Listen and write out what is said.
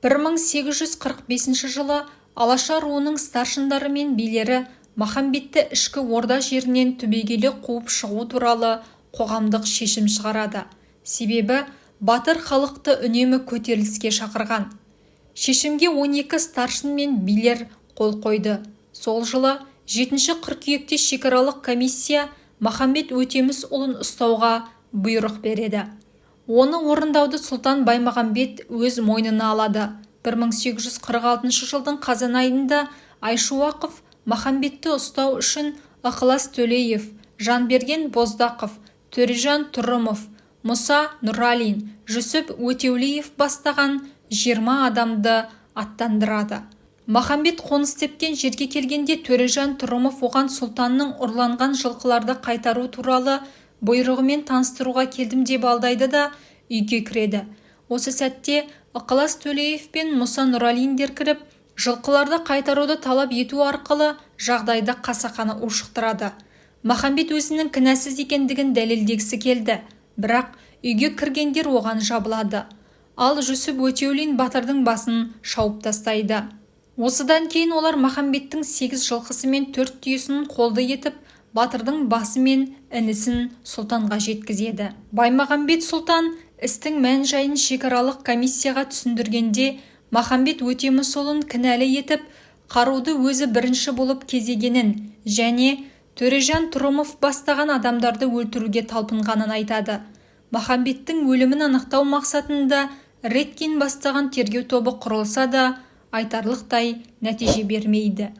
1845 жылы Алаша руының старшындары мен билері Махамбетті ішкі орда жерінен түбегейлі қуып шығу туралы қоғамдық шешім шығарады. Себебі батыр халықты үнемі көтеріліске шақырған. Шешімге 12 старшын мен билер қол қойды. Сол жылы 7 қыркүйекте шекаралық комиссия Махамбет Өтемісұлын ұстауға бұйрық береді. Оны орындауды Сұлтан Баймағамбет өз мойнына алады. 1846 жылдың қазан айында Айшуақов Махамбетті ұстау үшін Ықылас Төлеев, Жанберген Боздақов, Төрежан Тұрымов, Мұса Нұралин, Жүсіп Өтеулиев бастаған 20 адамды аттандырады. Махамбет қоныс тепкен жерге келгенде Төрежан Тұрымов оған сұлтанның ұрланған жылқыларды қайтару туралы бұйрығымен таныстыруға келдім деп алдайды да үйге кіреді. Осы сәтте Ықылас Төлеев пен Мұса Нұралиндер кіріп, жылқыларды қайтаруды талап ету арқылы жағдайды қасақана ушықтырады. Махамбет өзінің кінәсіз екендігін дәлелдегісі келді, бірақ үйге кіргендер оған жабылады. Ал Жүсіп Өтеулин батырдың басын шауып тастайды. Осыдан кейін олар Махамбеттің 8 жылқысы мен 4 түйесін қолды етіп, батырдың басы мен інісін сұлтанға жеткізеді. Баймағамбет сұлтан істің мән-жайын шекаралық комиссияға түсіндіргенде, Махамбет Өтемісұлын кінәлі етіп, қаруды өзі бірінші болып кезегенін және Төрежан Тұрымов бастаған адамдарды өлтіруге талпынғанын айтады. Махамбеттің өлімін анықтау мақсатында Редкин бастаған тергеу тобы құрылса да, айтарлықтай нәтиже бермейді.